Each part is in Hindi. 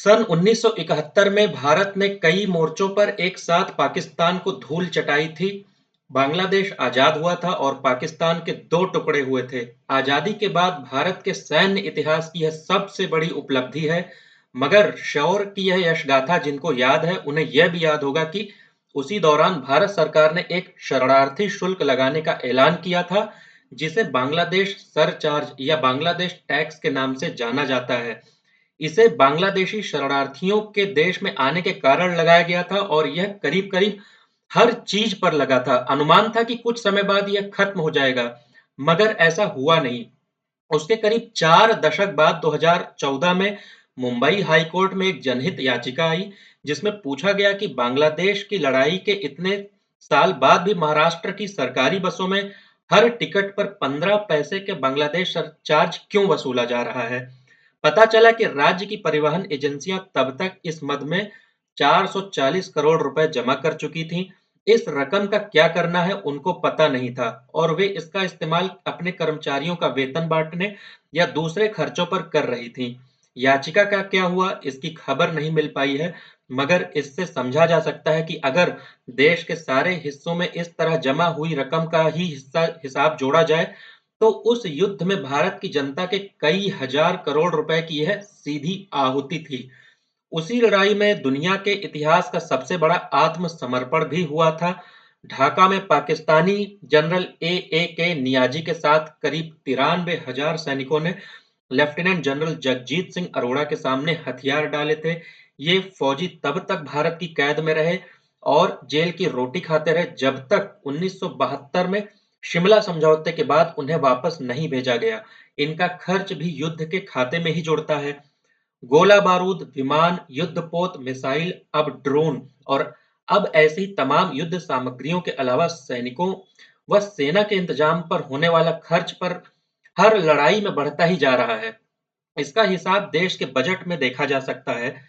सन 1971 में भारत ने कई मोर्चों पर एक साथ पाकिस्तान को धूल चटाई थी। बांग्लादेश आजाद हुआ था और पाकिस्तान के दो टुकड़े हुए थे। आजादी के बाद भारत के सैन्य इतिहास की यह सबसे बड़ी उपलब्धि है। मगर शौर्य की यह यशगाथा जिनको याद है, उन्हें यह भी याद होगा कि उसी दौरान भारत सरकार ने एक शरणार्थी शुल्क लगाने का ऐलान किया था, जिसे बांग्लादेश सरचार्ज या बांग्लादेश टैक्स के नाम से जाना जाता है। इसे बांग्लादेशी शरणार्थियों के देश में आने के कारण लगाया गया था और यह करीब-करीब हर चीज पर लगा था। अनुमान था कि कुछ समय बाद यह खत्म हो जाएगा, मगर ऐसा हुआ नहीं। उसके करीब 4 दशक बाद 2014 में मुंबई हाई कोर्ट में एक जनहित याचिका आई, जिसमें पूछा गया कि बांग्लादेश की लड़ाई के इतने साल बाद भी महाराष्ट्र की सरकारी बसों में हर टिकट पर 15 पैसे के बांग्लादेश सरचार्ज क्यों वसूला जा रहा है। पता चला कि राज्य की परिवहन एजेंसियां तब तक इस मद में 440 करोड़ रुपए जमा कर चुकी थीं। इस रकम का क्या करना है उनको पता नहीं था और वे इसका इस्तेमाल अपने कर्मचारियों का वेतन बांटने या दूसरे खर्चों पर कर रही थीं। याचिका का क्या हुआ इसकी खबर नहीं मिल पाई है, मगर इससे समझा जा सकता है कि अगर देश के सारे हिस्सों में इस तरह जमा हुई रकम का ही हिसाब जोड़ा जाए, तो उस युद्ध में भारत की जनता के कई हजार करोड़ रुपए की यह सीधी आहुति थी। उसी लड़ाई में दुनिया के इतिहास का सबसे बड़ा आत्मसमर्पण भी हुआ था। ढाका में पाकिस्तानी जनरल ए के नियाजी के साथ करीब 93,000 सैनिकों ने लेफ्टिनेंट जनरल जगजीत सिंह अरोड़ा के सामने हथियार डाले थे। ये फौजी तब तक भारत की कैद में रहे और जेल की रोटी खाते रहे जब तक 1972 में शिमला समझौते के बाद उन्हें वापस नहीं भेजा गया। इनका खर्च भी युद्ध के खाते में ही जुड़ता है। गोला बारूद, विमान, युद्धपोत, मिसाइल, अब ड्रोन और अब ऐसी तमाम युद्ध सामग्रियों के अलावा सैनिकों व सेना के इंतजाम पर होने वाला खर्च पर हर लड़ाई में बढ़ता ही जा रहा है। इसका हिसाब देश के बजट में देखा जा सकता है।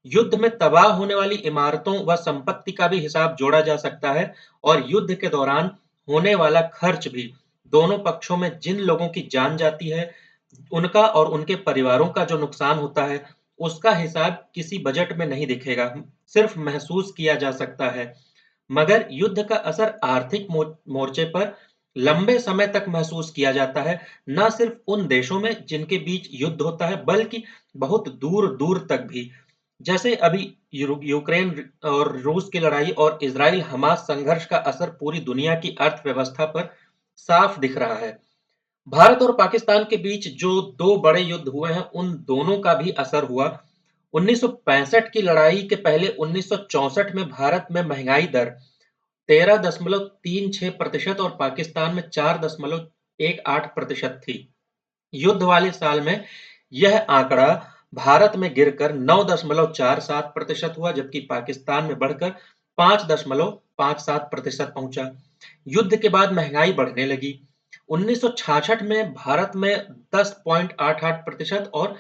युद्ध में तबाह होने वाली इमारतों व संपत्ति का भी हिसाब जोड़ा जा सकता है और युद्ध के दौरान होने वाला खर्च भी। दोनों पक्षों में जिन लोगों की जान जाती है, उनका और उनके परिवारों का जो नुकसान होता है, उसका हिसाब किसी बजट में नहीं दिखेगा, सिर्फ महसूस किया जा सकता है। मगर युद्ध का असर आर्थिक मोर्चे पर लंबे समय तक महसूस किया जाता है, न सिर्फ उन देशों में जिनके बीच युद्ध होता है, बल्कि बहुत दूर-दूर तक भी। जैसे अभी यूक्रेन और रूस की लड़ाई और इजराइल हमास संघर्ष का असर पूरी दुनिया की अर्थव्यवस्था पर साफ दिख रहा है। भारत और पाकिस्तान के बीच जो दो बड़े युद्ध हुए हैं, उन दोनों का भी असर हुआ। 1965 की लड़ाई के पहले 1964 में भारत में महंगाई दर 13.36% और पाकिस्तान में 4.18% थी। युद्ध वाले साल में यह आंकड़ा भारत में गिरकर 9.47% हुआ, जबकि पाकिस्तान में बढ़कर 5.57% पहुंचा। युद्ध के बाद महंगाई बढ़ने लगी। 1966 में भारत में 10.88% और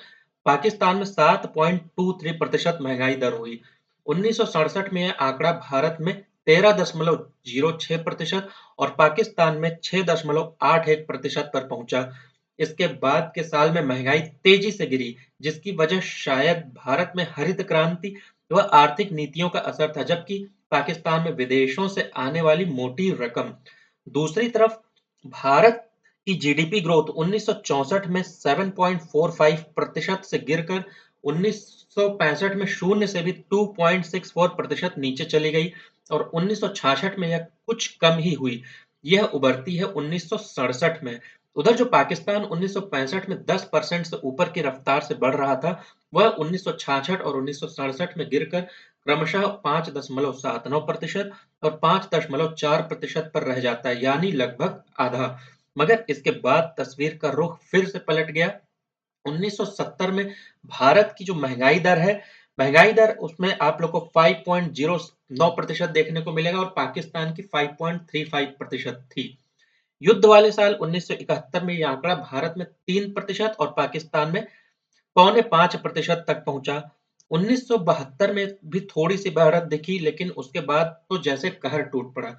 पाकिस्तान में 7.23% महंगाई दर हुई। 1967 में यह आंकड़ा भारत में 13.06% और पाकिस्तान में 6.81% पर पहुंचा। इसके बाद के साल में महंगाई तेजी से गिरी, जिसकी वजह शायद भारत में हरित क्रांति व आर्थिक नीतियों का असर था, जबकि पाकिस्तान में विदेशों से आने वाली मोटी रकम। दूसरी तरफ भारत की जीडीपी ग्रोथ 1964 में 7.45% से गिरकर 1965 में शून्य से भी 2.64% नीचे चली गई और 1966 में यह कुछ कम ही हुई। यह उभरती है 1967 में। उधर जो पाकिस्तान 1965 में 10% से ऊपर की रफ्तार से बढ़ रहा था, वह 1966 और 1967 में गिरकर क्रमशः 5.79% और 5.4% पर रह जाता है, यानी लगभग आधा। मगर इसके बाद तस्वीर का रुख फिर से पलट गया। 1970 में भारत की जो महंगाई दर है, महंगाई दर उसमें आप लोग को 5.09% देखने को मिलेगा और पाकिस्तान की 5.35% थी। युद्ध वाले साल 1971 में यह आंकड़ा भारत में 3% और पाकिस्तान में 4.25% तक पहुंचा। 1972 में भी थोड़ी सी बढ़त दिखी, लेकिन उसके बाद तो जैसे कहर टूट पड़ा।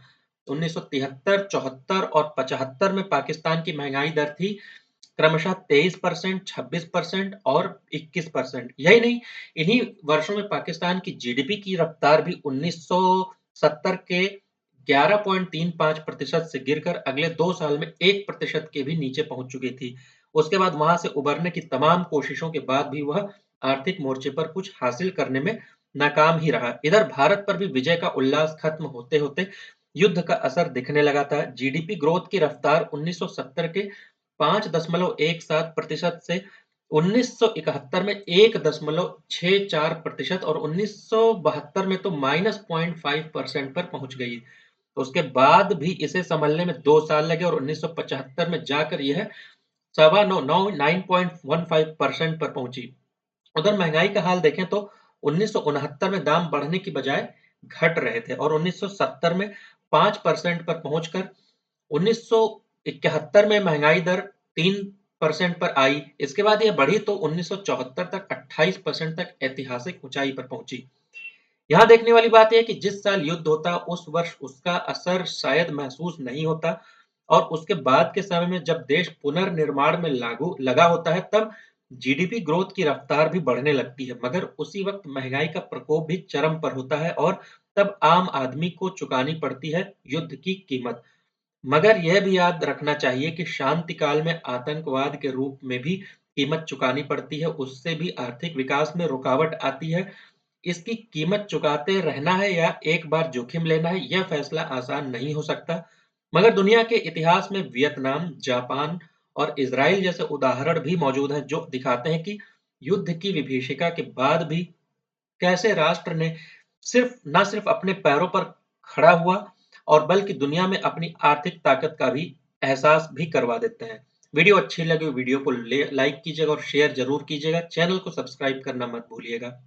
1973, 74 और 75 में पाकिस्तान की महंगाई दर थी क्रमशः 23%, 26% और 21%। यही नहीं, इन्हीं वर्षों में पाकिस्तान की जीडीपी की रफ्तार भी 1970 के 11.35% से गिरकर अगले 2 साल में 1% के भी नीचे पहुंच चुकी थी। उसके बाद वहां से उबरने की तमाम कोशिशों के बाद भी वह आर्थिक मोर्चे पर कुछ हासिल करने में नाकाम ही रहा। इधर भारत पर भी विजय का उल्लास खत्म होते-होते युद्ध का असर दिखने लगा था। जीडीपी ग्रोथ की रफ्तार 1970 के 5.17% से 1971 में 1.64% और 1972 में तो -0.5% पर पहुंच गई। उसके बाद भी इसे संभलने में 2 साल लगे और 1975 में जाकर यह सवा नौ नौ 9.15% पर पहुंची। उधर महंगाई का हाल देखें तो 1969 में दाम बढ़ने की बजाय घट रहे थे और 1970 में 5% पर पहुंचकर 1971 में महंगाई दर 3% पर आई। इसके बाद यह बढ़ी तो 1974 तक 28% तक ऐतिहासिक ऊंचाई पर पहुंची। यहाँ देखने वाली बात यह है कि जिस साल युद्ध होता उस वर्ष उसका असर शायद महसूस नहीं होता और उसके बाद के समय में जब देश पुनर्निर्माण में लागू लगा होता है तब जीडीपी ग्रोथ की रफ्तार भी बढ़ने लगती है, मगर उसी वक्त महंगाई का प्रकोप भी चरम पर होता है और तब आम आदमी को चुकानी पड़ती है युद्ध की कीमत। मगर यह भी याद रखना चाहिए कि शांति काल में आतंकवाद के रूप में भी कीमत चुकानी पड़ती है, उससे भी आर्थिक विकास में रुकावट आती है। इसकी कीमत चुकाते रहना है या एक बार जोखिम लेना है, यह फैसला आसान नहीं हो सकता। मगर दुनिया के इतिहास में वियतनाम, जापान और इज़राइल जैसे उदाहरण भी मौजूद हैं जो दिखाते हैं कि युद्ध की विभीषिका के बाद भी कैसे राष्ट्र ने सिर्फ अपने पैरों पर खड़ा हुआ और बल्कि दुनिया में अपनी आर्थिक ताकत का भी एहसास भी करवा देते हैं। वीडियो अच्छी लगी वीडियो को लाइक कीजिएगा और शेयर जरूर कीजिएगा। चैनल को सब्सक्राइब करना मत भूलिएगा।